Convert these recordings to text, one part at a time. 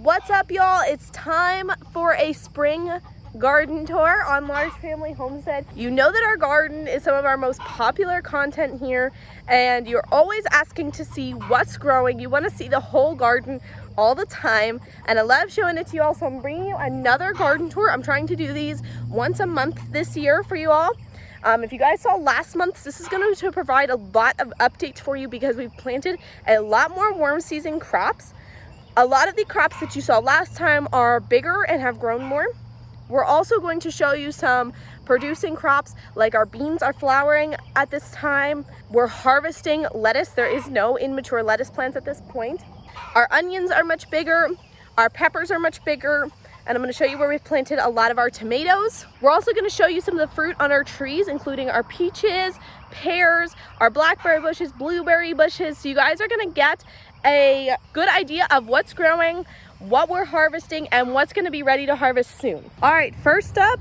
What's up, y'all? It's time for a spring garden tour on Large Family Homestead. You know that our garden is some of our most popular content here, and you're always asking to see what's growing. You want to see the whole garden all the time, and I love showing it to you all, so I'm bringing you another garden tour. I'm trying to do these once a month this year for you all. If you guys saw last month, this is going to provide a lot of updates for you because we've planted a lot more warm season crops. A lot of the crops that you saw last time are bigger and have grown more. We're also going to show you some producing crops, like our beans are flowering at this time. We're harvesting lettuce. There is no immature lettuce plants at this point. Our onions are much bigger. Our peppers are much bigger. And I'm going to show you where we've planted a lot of our tomatoes. We're also going to show you some of the fruit on our trees, including our peaches, pears, our blackberry bushes, blueberry bushes. So you guys are going to get a good idea of what's growing, what we're harvesting, and what's going to be ready to harvest soon. All right, first up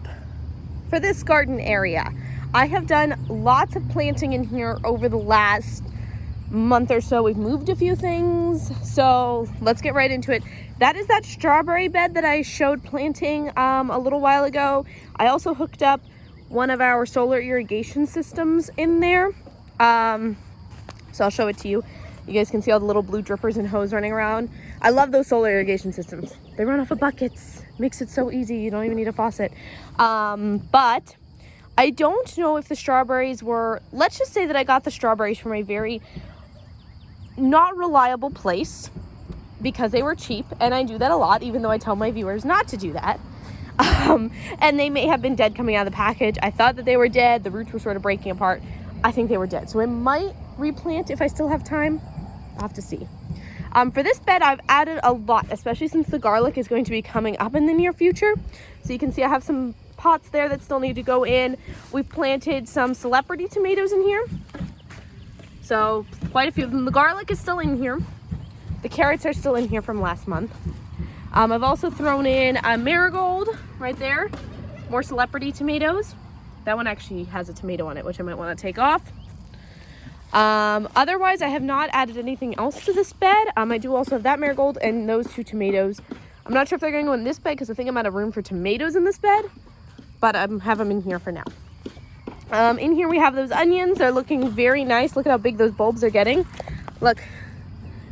for this garden area, I have done lots of planting in here over the last month or so. We've moved a few things, so let's get right into it. That is that strawberry bed that I showed planting a little while ago. I also hooked up one of our solar irrigation systems in there, so I'll show it to you. You guys can see all the little blue drippers and hose running around. I love those solar irrigation systems. They run off of buckets. Makes it so easy. You don't even need a faucet. But I don't know if the strawberries were, let's just say that I got the strawberries from a very not reliable place because they were cheap. And I do that a lot, even though I tell my viewers not to do that. And they may have been dead coming out of the package. I thought that they were dead. The roots were sort of breaking apart. I think they were dead. So I might replant if I still have time. I'll have to see. For this bed, I've added a lot, especially since the garlic is going to be coming up in the near future. So you can see I have some pots there that still need to go in. We've planted some celebrity tomatoes in here. So quite a few of them. The garlic is still in here. The carrots are still in here from last month. I've also thrown in a marigold right there. More celebrity tomatoes. That one actually has a tomato on it, which I might want to take off. Otherwise, I have not added anything else to this bed. I do also have that marigold and those two tomatoes. I'm not sure if they're going to go in this bed because I think I'm out of room for tomatoes in this bed, but I have them in here for now. In here we have those onions. They're looking very nice. Look at how big those bulbs are getting. Look.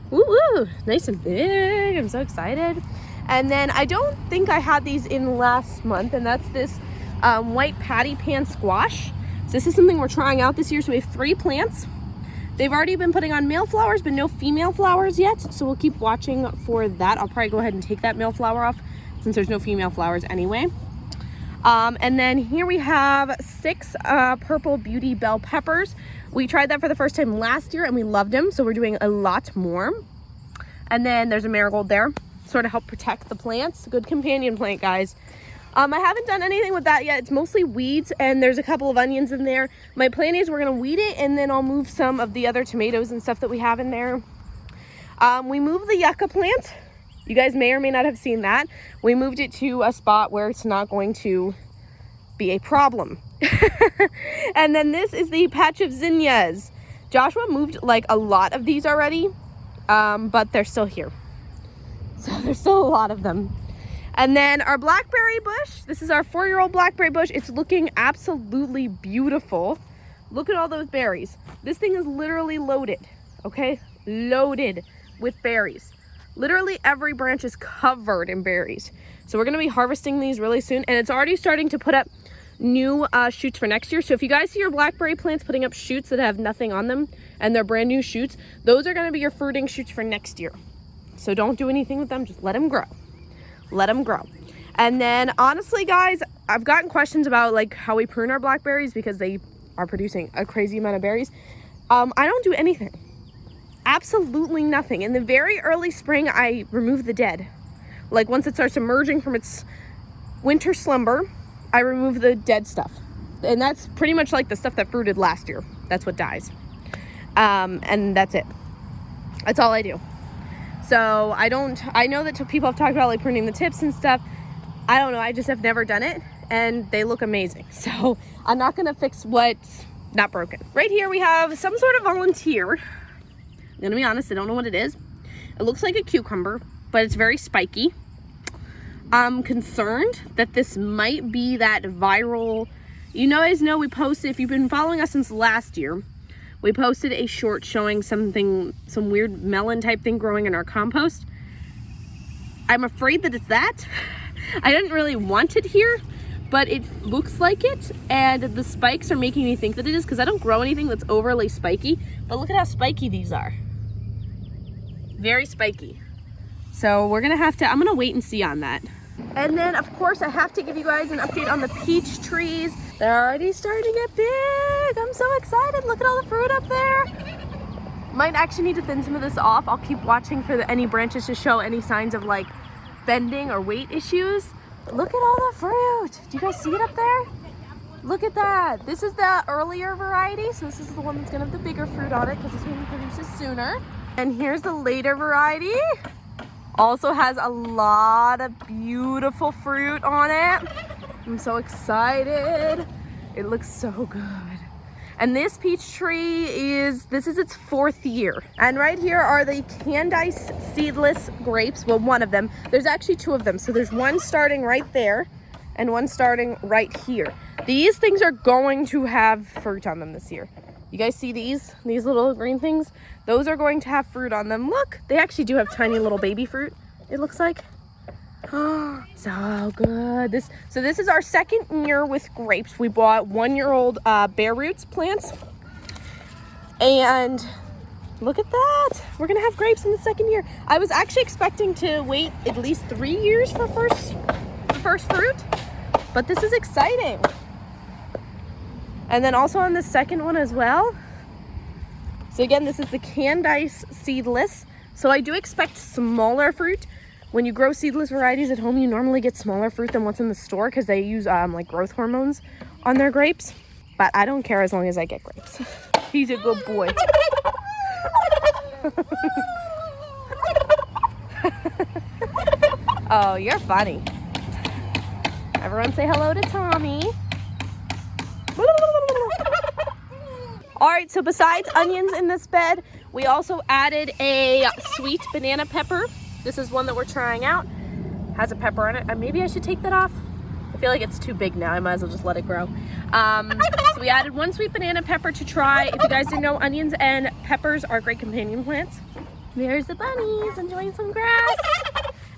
Woo, nice and big. I'm so excited. And then I don't think I had these in last month, and that's this white patty pan squash. So this is something we're trying out this year. So we have 3 plants. They've already been putting on male flowers, but no female flowers yet. So we'll keep watching for that. I'll probably go ahead and take that male flower off since there's no female flowers anyway. And then here we have 6 purple beauty bell peppers. We tried that for the first time last year and we loved them. So we're doing a lot more. And then there's a marigold there, sort of help protect the plants. Good companion plant, guys. I haven't done anything with that yet. It's mostly weeds, and there's a couple of onions in there. My plan is we're going to weed it, and then I'll move some of the other tomatoes and stuff that we have in there. We moved the yucca plant. You guys may or may not have seen that. We moved it to a spot where it's not going to be a problem. And then this is the patch of zinnias. Joshua moved like a lot of these already, but they're still here. So there's still a lot of them. And then our blackberry bush, this is our 4-year-old blackberry bush. It's looking absolutely beautiful. Look at all those berries. This thing is literally loaded, okay? Loaded with berries. Literally every branch is covered in berries. So we're gonna be harvesting these really soon, and it's already starting to put up new shoots for next year. So if you guys see your blackberry plants putting up shoots that have nothing on them and they're brand new shoots, those are gonna be your fruiting shoots for next year. So don't do anything with them, just let them grow. Let them grow. And then honestly, guys, I've gotten questions about like how we prune our blackberries because they are producing a crazy amount of berries. I don't do anything. Absolutely nothing. In the very early spring, I remove the dead. Like once it starts emerging from its winter slumber, I remove the dead stuff. And that's pretty much like the stuff that fruited last year. That's what dies. And that's it. That's all I do. So I know that people have talked about like pruning the tips and stuff. I don't know, I just have never done it and they look amazing. So I'm not gonna fix what's not broken. Right here we have some sort of volunteer. I'm gonna be honest, I don't know what it is. It looks like a cucumber. but it's very spiky. I'm concerned that this might be that viral, you guys know we posted, if you've been following us since last year, we posted a short showing some weird melon type thing growing in our compost. I'm afraid that it's that. I didn't really want it here, but it looks like it, and the spikes are making me think that it is, because I don't grow anything that's overly spiky, but look at how spiky these are. Very spiky. So we're gonna have to, I'm gonna wait and see on that. And then of course I have to give you guys an update on the peach trees. They're already starting to get big. I'm so excited. Look at all the fruit up there. Might actually need to thin some of this off. I'll keep watching for any branches to show any signs of like bending or weight issues. Look at all the fruit. Do you guys see it up there? Look at that. This is the earlier variety. So this is the one that's gonna have the bigger fruit on it because this one produces sooner. And here's the later variety. Also has a lot of beautiful fruit on it. I'm so excited. It looks so good. And this peach tree this is its 4th year. And right here are the Candice seedless grapes. Well, one of them. There's actually 2 of them. So there's one starting right there and one starting right here. These things are going to have fruit on them this year. You guys see these little green things? Those are going to have fruit on them. Look, they actually do have tiny little baby fruit, it looks like. Oh, so good. So this is our 2nd year with grapes. We bought 1-year-old bare roots plants. And look at that. We're gonna have grapes in the 2nd year. I was actually expecting to wait at least 3 years for first fruit, but this is exciting. And then also on the 2nd one as well. So again, this is the Candice seedless. So I do expect smaller fruit. When you grow seedless varieties at home, you normally get smaller fruit than what's in the store because they use like growth hormones on their grapes. But I don't care as long as I get grapes. He's a good boy. Oh, you're funny. Everyone say hello to Tommy. All right, so besides onions in this bed, we also added a sweet banana pepper. This is one that we're trying out. Has a pepper on it. Maybe I should take that off. I feel like it's too big now. I might as well just let it grow. So we added 1 sweet banana pepper to try. If you guys didn't know, onions and peppers are great companion plants. There's the bunnies enjoying some grass.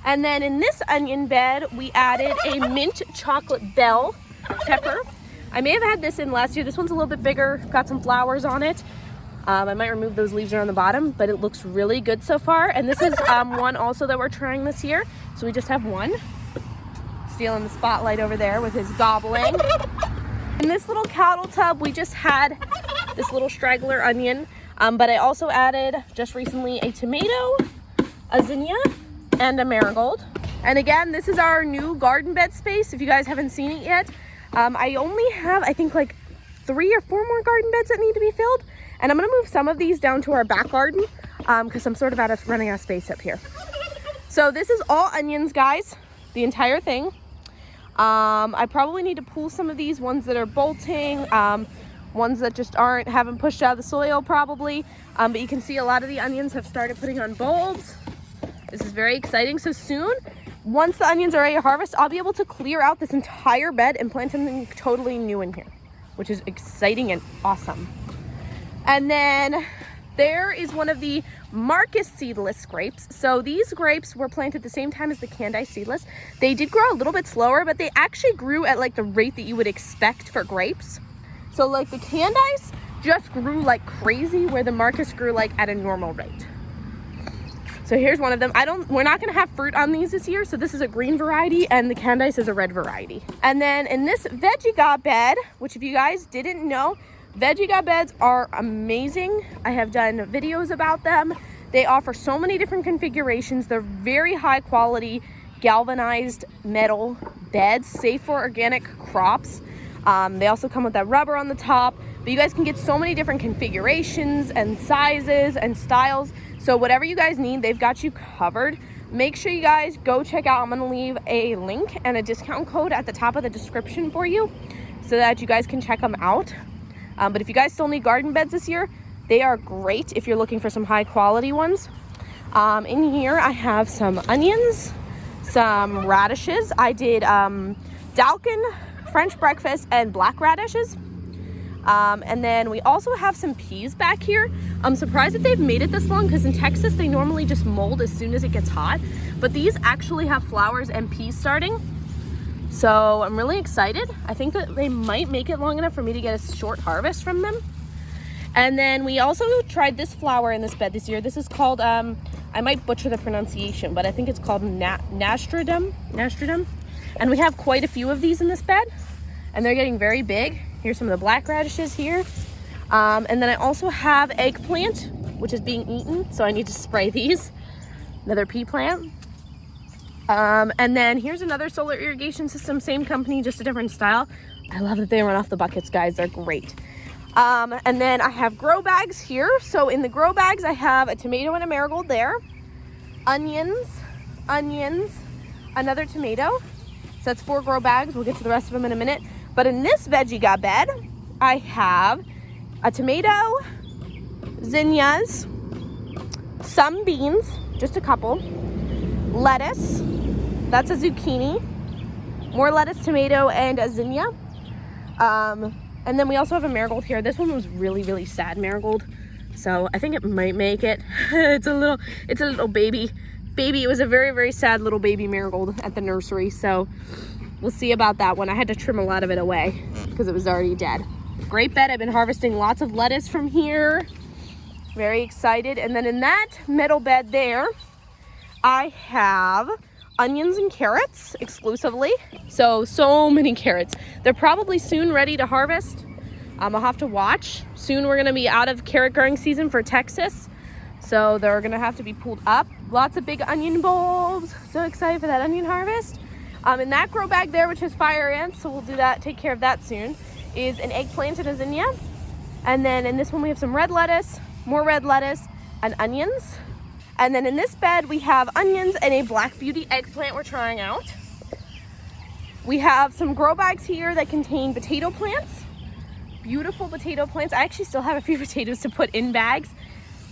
And then in this onion bed, we added a mint chocolate bell pepper. I may have had this in last year. This one's a little bit bigger, got some flowers on it. I might remove those leaves around the bottom, but it looks really good so far. And this is one also that we're trying this year. So we just have one. Stealing the spotlight over there with his gobbling. In this little cattle tub, we just had this little straggler onion. But I also added just recently a tomato, a zinnia, and a marigold. And again, this is our new garden bed space. If you guys haven't seen it yet, I only have, I think, like 3 or 4 more garden beds that need to be filled. And I'm gonna move some of these down to our back garden because I'm sort of running out of space up here. So this is all onions, guys, the entire thing. I probably need to pull some of these ones that are bolting, ones that just haven't pushed out of the soil probably. But you can see a lot of the onions have started putting on bulbs. This is very exciting. So soon, once the onions are ready to harvest, I'll be able to clear out this entire bed and plant something totally new in here, which is exciting and awesome. And then there is one of the Marcus seedless grapes. So these grapes were planted at the same time as the Candice seedless. They did grow a little bit slower, but they actually grew at like the rate that you would expect for grapes. So like the Candice just grew like crazy, where the Marcus grew like at a normal rate. So here's one of them. We're not gonna have fruit on these this year. So this is a green variety and the Candice is a red variety. And then in this veggie bed, which if you guys didn't know, veggie beds are amazing. I have done videos about them. They offer so many different configurations. They're very high quality galvanized metal beds, safe for organic crops. They also come with that rubber on the top, but you guys can get so many different configurations and sizes and styles. So whatever you guys need, they've got you covered. Make sure you guys go check out. I'm gonna leave a link and a discount code at the top of the description for you so that you guys can check them out. But if you guys still need garden beds this year, they are great if you're looking for some high quality ones. In here I have some onions, some radishes. I did Dalkin, French breakfast, and black radishes. And then we also have some peas back here. I'm surprised that they've made it this long, because in Texas they normally just mold as soon as it gets hot. But these actually have flowers and peas starting. So I'm really excited. I think that they might make it long enough for me to get a short harvest from them. And then we also tried this flower in this bed this year. This is called, I might butcher the pronunciation, but I think it's called Nastradum. And we have quite a few of these in this bed, and they're getting very big. Here's some of the black radishes here. And then I also have eggplant, which is being eaten, so I need to spray these. Another pea plant. And then here's another solar irrigation system, same company, just a different style. I love that they run off the buckets, guys. They're great. And then I have grow bags here. So in the grow bags, I have a tomato and a marigold there. Onions, another tomato. So that's 4 grow bags. We'll get to the rest of them in a minute. But in this veggie gut bed, I have a tomato, zinnias, some beans, just a couple, lettuce, that's a zucchini, more lettuce, tomato, and a zinnia. And then we also have a marigold here. This one was really, really sad marigold, so I think it might make it. It's a little baby. It was a very, very sad little baby marigold at the nursery, so we'll see about that one. I had to trim a lot of it away because it was already dead. Great bed. I've been harvesting lots of lettuce from here. Very excited. And then in that metal bed there, I have onions and carrots exclusively. So many carrots. They're probably soon ready to harvest. I'll have to watch. Soon we're gonna be out of carrot growing season for Texas, so they're gonna have to be pulled up. Lots of big onion bulbs. So excited for that onion harvest. In that grow bag there, which has fire ants, so we'll do that, take care of that soon, is an eggplant and a zinnia. And then in this one we have some red lettuce, more red lettuce, and onions. And then in this bed we have onions and a black beauty eggplant we're trying out. We have some grow bags here that contain potato plants. Beautiful potato plants. I actually still have a few potatoes to put in bags.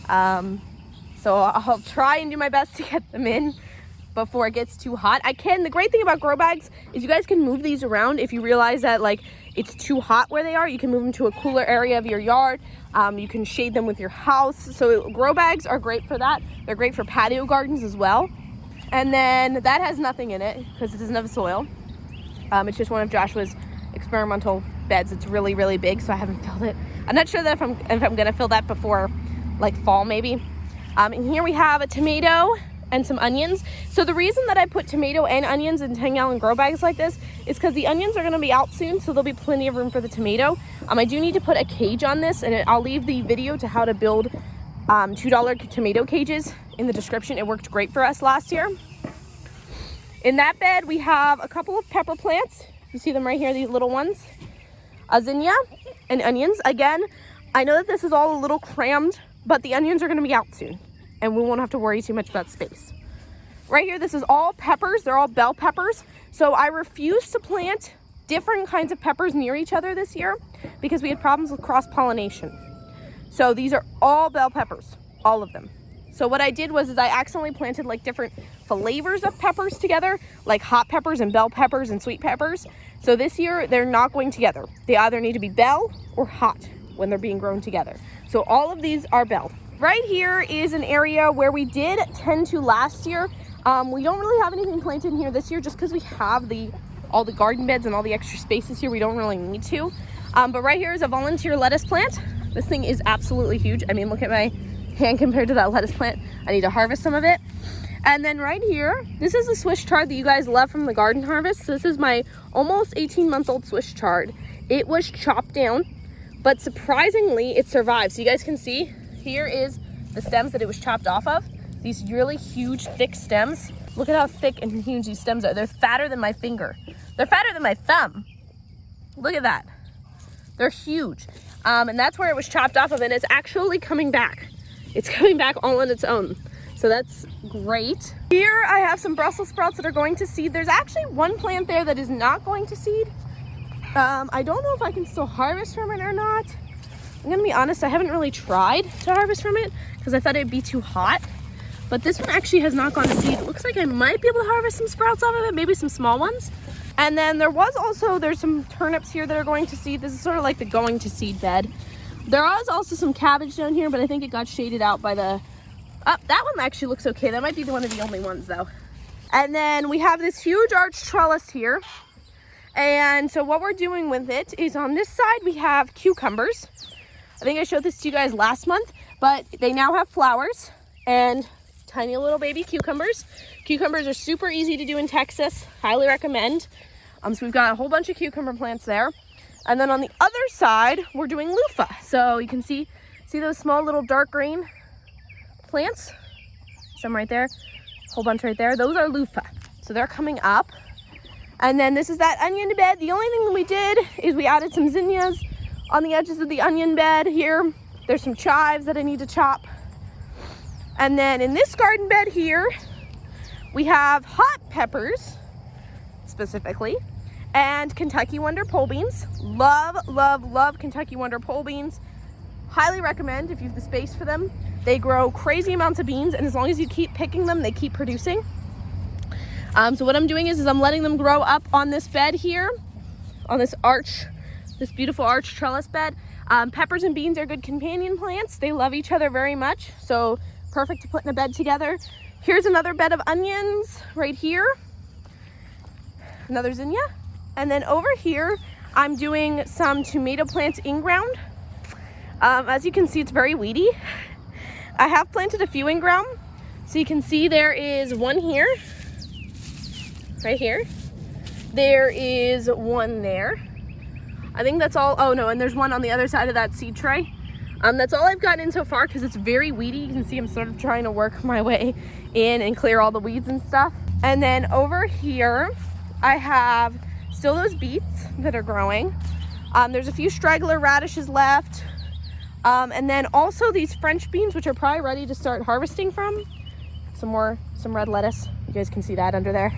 So I'll try and do my best to get them in before it gets too hot. The great thing about grow bags is you guys can move these around. If you realize that like it's too hot where they are, you can move them to a cooler area of your yard. You can shade them with your house. So grow bags are great for that. They're great for patio gardens as well. And then that has nothing in it because it doesn't have soil. It's just one of Joshua's experimental beds. It's really, really big, so I haven't filled it. I'm not sure that if I'm gonna fill that before like fall maybe. And here we have a tomato and some onions. So the reason that I put tomato and onions in 10-gallon grow bags like this is because the onions are going to be out soon, so there'll be plenty of room for the tomato. I do need to put a cage on this, and I'll leave the video to how to build $2 tomato cages in the description. It worked great for us last year. In that bed we have a couple of pepper plants. You see them right here, these little ones. A zinnia and onions. Again, I know that this is all a little crammed, but the onions are going to be out soon, and we won't have to worry too much about space. Right here, this is all peppers. They're all bell peppers. So I refuse to plant different kinds of peppers near each other this year because we had problems with cross-pollination. So these are all bell peppers, all of them. So what I did was I accidentally planted like different flavors of peppers together, like hot peppers and bell peppers and sweet peppers. So this year, they're not going together. They either need to be bell or hot when they're being grown together. So all of these are bell. Right here is an area where we did tend to last year. We don't really have anything planted in here this year just because we have all the garden beds and all the extra spaces here. We don't really need to. But right here is a volunteer lettuce plant. This thing is absolutely huge. I mean, look at my hand compared to that lettuce plant. I need to harvest some of it. And then right here, this is the Swiss chard that you guys love from the garden harvest. So this is my almost 18-month-old Swiss chard. It was chopped down, but surprisingly, it survived. So you guys can see, here is the stems that it was chopped off of. These really huge, thick stems. Look at how thick and huge these stems are. They're fatter than my finger. They're fatter than my thumb. Look at that. They're huge. And that's where it was chopped off of, and it's actually coming back. It's coming back all on its own. So that's great. Here I have some Brussels sprouts that are going to seed. There's actually one plant there that is not going to seed. I don't know if I can still harvest from it or not. I'm gonna be honest, I haven't really tried to harvest from it because I thought it'd be too hot. But this one actually has not gone to seed. It looks like I might be able to harvest some sprouts off of it, maybe some small ones. And then there's some turnips here that are going to seed. This is sort of like the going to seed bed. There was also some cabbage down here, but I think it got shaded out by the, that one actually looks okay. That might be one of the only ones though. And then we have this huge arch trellis here. And so what we're doing with it is on this side, we have cucumbers. I think I showed this to you guys last month, but they now have flowers and tiny little baby cucumbers. Cucumbers are super easy to do in Texas. Highly recommend. So we've got a whole bunch of cucumber plants there. And then on the other side, we're doing loofah. So you can see those small little dark green plants? Some right there, a whole bunch right there. Those are loofah. So they're coming up. And then this is that onion bed. The only thing that we did is we added some zinnias on the edges of the onion bed here. There's some chives that I need to chop. And then in this garden bed here, we have hot peppers, specifically, and Kentucky Wonder pole beans. Love, love, love Kentucky Wonder pole beans. Highly recommend if you have the space for them. They grow crazy amounts of beans, and as long as you keep picking them, they keep producing. So what I'm doing is I'm letting them grow up on this bed here, on this beautiful arch trellis bed. Peppers and beans are good companion plants. They love each other very much, so perfect to put in a bed together. Here's another bed of onions right here. Another zinnia. And then over here, I'm doing some tomato plants in ground. As you can see, it's very weedy. I have planted a few in ground. So you can see there is one here, right here. There is one there. I think that's all. Oh no, and there's one on the other side of that seed tray. That's all I've gotten in so far because it's very weedy. You can see I'm sort of trying to work my way in and clear all the weeds and stuff. And then over here, I have still those beets that are growing. There's a few straggler radishes left. And then also these French beans, which are probably ready to start harvesting from. Some red lettuce. You guys can see that under there.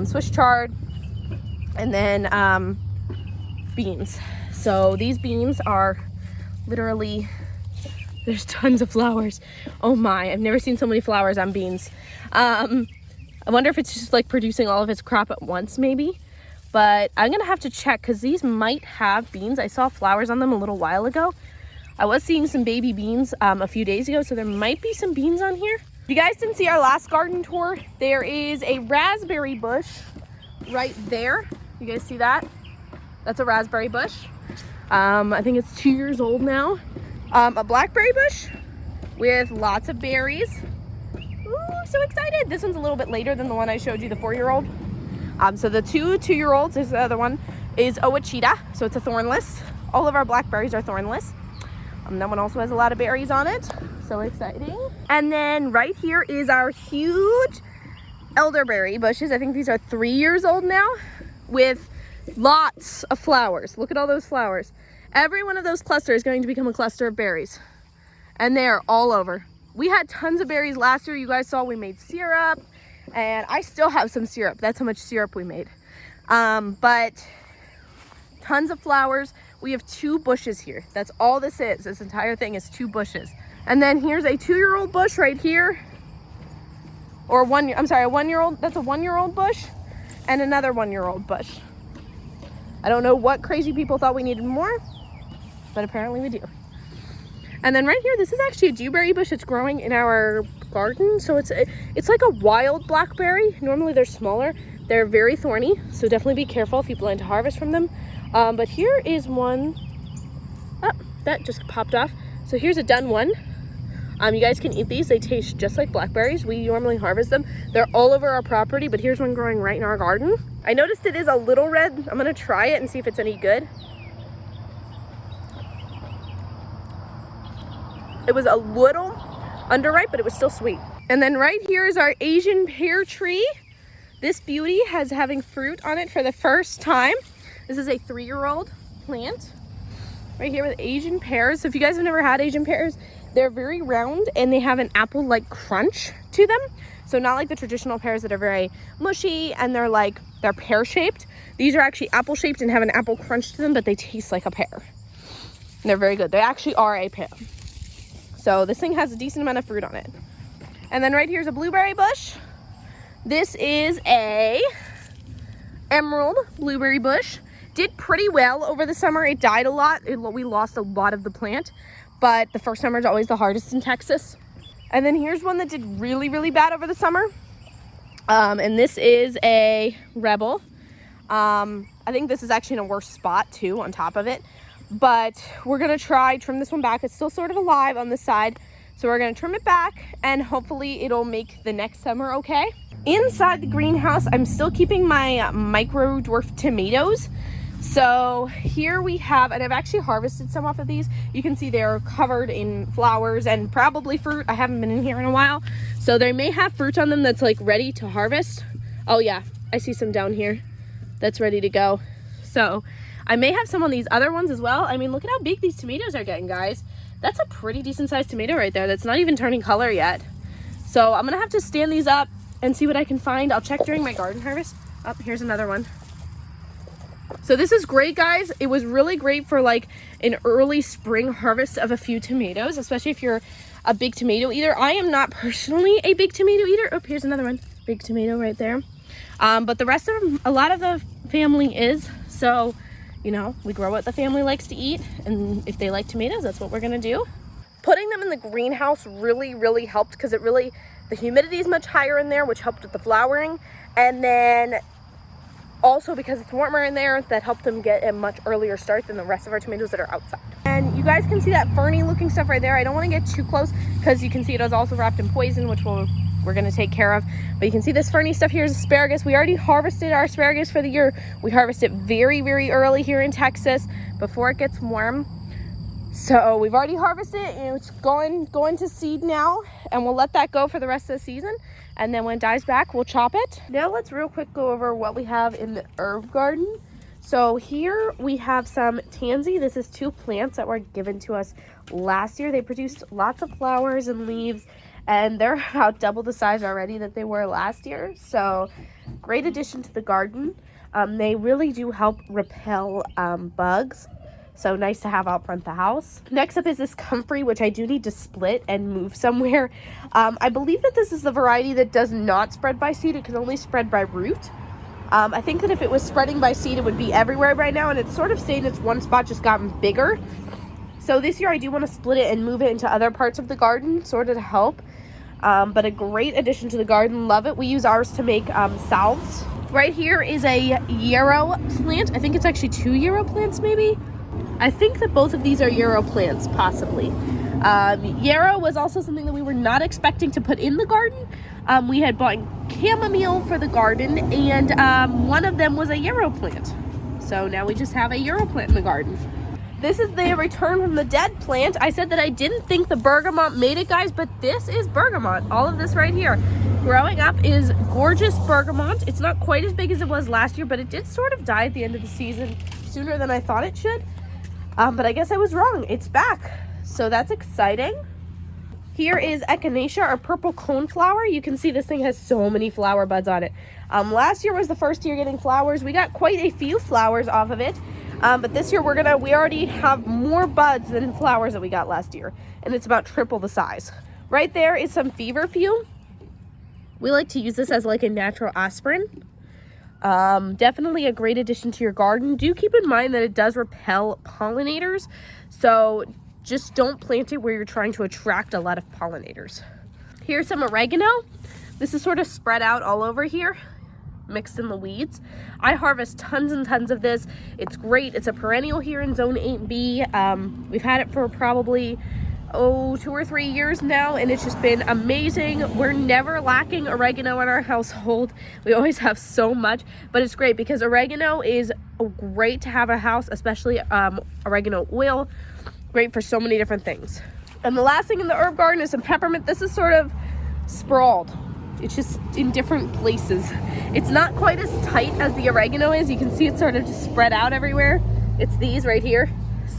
Swiss chard, and then beans. So these beans are literally, there's tons of flowers. Oh my, I've never seen so many flowers on beans. I wonder if it's just like producing all of its crop at once maybe, but I'm gonna have to check because these might have beans. I saw flowers on them a little while ago. I was seeing some baby beans a few days ago, so there might be some beans on here. If you guys didn't see our last garden tour, there is a raspberry bush right there. You guys see that? That's a raspberry bush. I think it's 2 years old now. A blackberry bush with lots of berries. Ooh, so excited. This one's a little bit later than the one I showed you, the 4-year-old. So the two-year-olds is the other one, is Owachita. So it's a thornless. All of our blackberries are thornless. That one also has a lot of berries on it. So exciting. And then right here is our huge elderberry bushes. I think these are 3 years old now with lots of flowers. Look at all those flowers. Every one of those clusters is going to become a cluster of berries. And they are all over. We had tons of berries last year. You guys saw we made syrup. And I still have some syrup. That's how much syrup we made. But tons of flowers. We have 2 bushes here. That's all this is. This entire thing is 2 bushes. And then here's a 2-year-old bush right here. Or a 1-year-old. That's a 1-year-old bush. And another 1-year-old bush. I don't know what crazy people thought we needed more, but apparently we do. And then right here, this is actually a dewberry bush that's growing in our garden. So it's like a wild blackberry. Normally they're smaller. They're very thorny, so definitely be careful if you plan to harvest from them. But here is one. Oh, that just popped off. So here's a done one. You guys can eat these. They taste just like blackberries. We normally harvest them. They're all over our property, but here's one growing right in our garden. I noticed it is a little red. I'm gonna try it and see if it's any good. It was a little underripe, but it was still sweet. And then right here is our Asian pear tree. This beauty has having fruit on it for the first time. This is a 3-year-old plant right here with Asian pears. So if you guys have never had Asian pears, they're very round and they have an apple-like crunch to them. So not like the traditional pears that are very mushy and they're pear-shaped. These are actually apple-shaped and have an apple crunch to them, but they taste like a pear. And they're very good. They actually are a pear. So this thing has a decent amount of fruit on it. And then right here's a blueberry bush. This is a emerald blueberry bush. Did pretty well over the summer. It died a lot. We lost a lot of the plant, but the first summer is always the hardest in Texas. And then here's one that did really, really bad over the summer. And this is a rebel. I think this is actually in a worse spot too on top of it, but we're gonna trim this one back. It's still sort of alive on this side, so we're gonna trim it back and hopefully it'll make the next summer okay. Inside the greenhouse, I'm still keeping my micro dwarf tomatoes. So here we have, and I've actually harvested some off of these. You can see they're covered in flowers and probably fruit. I haven't been in here in a while, so they may have fruit on them that's like ready to harvest. Oh yeah, I see some down here that's ready to go. So I may have some on these other ones as well. I mean, look at how big these tomatoes are getting, guys. That's a pretty decent sized tomato right there that's not even turning color yet. So I'm gonna have to stand these up and see what I can find. I'll check during my garden harvest. Oh, here's another one. So this is great, guys. It was really great for like an early spring harvest of a few tomatoes, especially if you're a big tomato eater. I am not personally a big tomato eater. Oh, here's another one. Big tomato right there. But the rest of them, a lot of the family is. So, you know, we grow what the family likes to eat. And if they like tomatoes, that's what we're going to do. Putting them in the greenhouse really, really helped because the humidity is much higher in there, which helped with the flowering. And then also because it's warmer in there, that helped them get a much earlier start than the rest of our tomatoes that are outside. And you guys can see that ferny looking stuff right there. I don't want to get too close because you can see it is also wrapped in poison, which we're going to take care of. But you can see this ferny stuff here is asparagus. We already harvested our asparagus for the year. We harvest it very, very early here in Texas before it gets warm. So we've already harvested it and it's going to seed now, and we'll let that go for the rest of the season. And then when it dies back, we'll chop it. Now let's real quick go over what we have in the herb garden. So here we have some tansy. This is 2 plants that were given to us last year. They produced lots of flowers and leaves, and they're about double the size already that they were last year. So great addition to the garden. They really do help repel bugs. So nice to have out front the house. Next up is this comfrey, which I do need to split and move somewhere. I believe that this is the variety that does not spread by seed. It can only spread by root. I think that if it was spreading by seed, it would be everywhere right now, and it's sort of stayed in its one spot, just gotten bigger. So this year I do want to split it and move it into other parts of the garden, sort of to help. But a great addition to the garden. Love it. We use ours to make salves. Right here is a yarrow plant. I think it's actually 2 yarrow plants maybe. I think that both of these are yarrow plants, possibly. Yarrow was also something that we were not expecting to put in the garden. We had bought chamomile for the garden, and one of them was a yarrow plant. So now we just have a yarrow plant in the garden. This is the return from the dead plant. I said that I didn't think the bergamot made it, guys, but this is bergamot. All of this right here. Growing up is gorgeous bergamot. It's not quite as big as it was last year, but it did sort of die at the end of the season sooner than I thought it should. But I guess I was wrong. It's back. So that's exciting. Here is echinacea, or purple coneflower. You can see this thing has so many flower buds on it. Last year was the first year getting flowers. We got quite a few flowers off of it. But this year we already have more buds than flowers that we got last year. And it's about triple the size. Right there is some feverfew. We like to use this as like a natural aspirin. Definitely a great addition to your garden. Do keep in mind that it does repel pollinators, so just don't plant it where you're trying to attract a lot of pollinators. Here's some oregano. This is sort of spread out all over here, mixed in the weeds. I harvest tons and tons of this. It's great. It's a perennial here in Zone 8B. We've had it for probably 2 or 3 years now, and it's just been amazing. We're never lacking oregano in our household. We always have so much, but it's great because oregano is great to have in a house, especially oregano oil. Great for so many different things. And the last thing in the herb garden is some peppermint. This is sort of sprawled. It's just in different places. It's not quite as tight as the oregano is. You can see it sort of just spread out everywhere. It's these right here.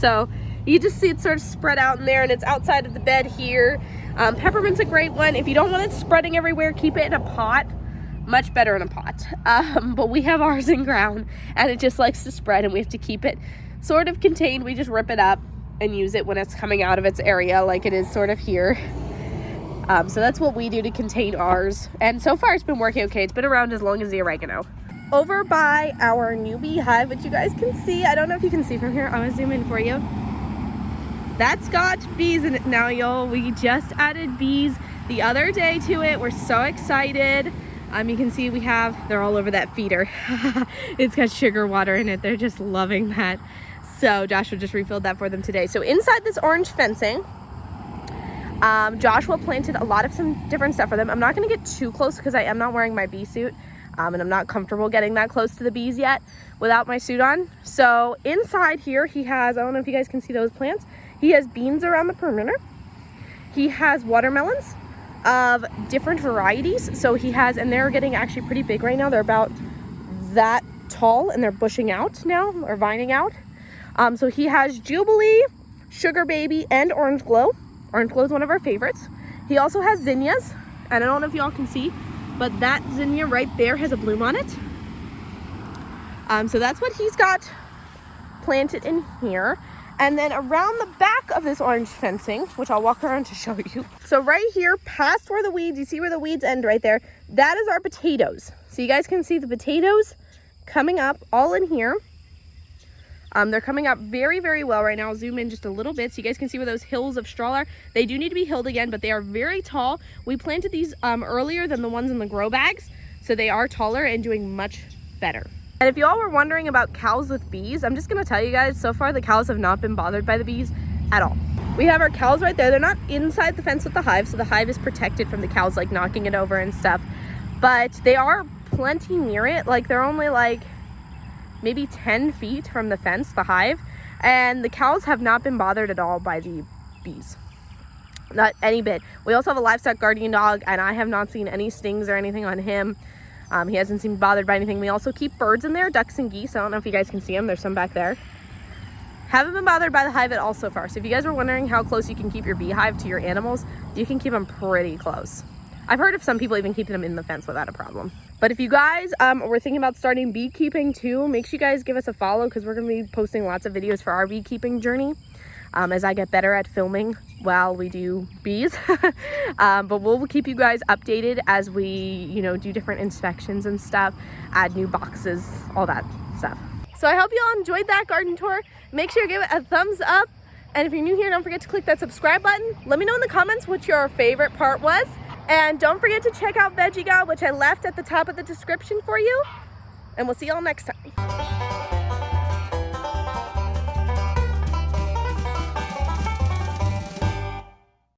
So you just see it sort of spread out in there, and it's outside of the bed here. Peppermint's a great one. If you don't want it spreading everywhere, keep it in a pot. Much better in a pot. But we have ours in ground, and it just likes to spread, and we have to keep it sort of contained. We just rip it up and use it when it's coming out of its area, like it is sort of here. So that's what we do to contain ours. And so far it's been working okay. It's been around as long as the oregano. Over by our new beehive, which you guys can see. I don't know if you can see from here. I'm gonna zoom in for you. That's got bees in it now, y'all. We just added bees the other day to it. We're so excited. You can see they're all over that feeder. It's got sugar water in it. They're just loving that. So Joshua just refilled that for them today. So inside this orange fencing, Joshua planted a lot of some different stuff for them. I'm not going to get too close because I am not wearing my bee suit. And I'm not comfortable getting that close to the bees yet without my suit on. So inside here, he has, I don't know if you guys can see those plants. He has beans around the perimeter. He has watermelons of different varieties. So he has, and they're getting actually pretty big right now. They're about that tall and they're bushing out now or vining out. So he has Jubilee, Sugar Baby, and Orange Glow. Orange Glow is one of our favorites. He also has zinnias, and I don't know if y'all can see, but that zinnia right there has a bloom on it. So that's what he's got planted in here. And then around the back of this orange fencing, which I'll walk around to show you. So right here, past where the weeds, you see where the weeds end right there, that is our potatoes. So you guys can see the potatoes coming up all in here. They're coming up very, very well right now. I'll zoom in just a little bit so you guys can see where those hills of straw are. They do need to be hilled again, but they are very tall. We planted these earlier than the ones in the grow bags, so they are taller and doing much better. And if you all were wondering about cows with bees, I'm just gonna tell you guys, so far the cows have not been bothered by the bees at all. We have our cows right there. They're not inside the fence with the hive, so the hive is protected from the cows like knocking it over and stuff. But they are plenty near it. Like they're only like maybe 10 feet from the fence, the hive, and the cows have not been bothered at all by the bees. Not any bit. We also have a livestock guardian dog, and I have not seen any stings or anything on him. He hasn't seemed bothered by anything. We also keep birds in there, ducks and geese. I don't know if you guys can see them. There's some back there. Haven't been bothered by the hive at all so far. So if you guys were wondering how close you can keep your beehive to your animals, you can keep them pretty close. I've heard of some people even keeping them in the fence without a problem. But if you guys were thinking about starting beekeeping too, make sure you guys give us a follow because we're going to be posting lots of videos for our beekeeping journey as I get better at filming while we do bees. But we'll keep you guys updated as we, do different inspections and stuff, add new boxes, all that stuff. So I hope you all enjoyed that garden tour. Make sure you give it a thumbs up. And if you're new here, don't forget to click that subscribe button. Let me know in the comments what your favorite part was. And don't forget to check out Veggie God, which I left at the top of the description for you. And we'll see y'all next time.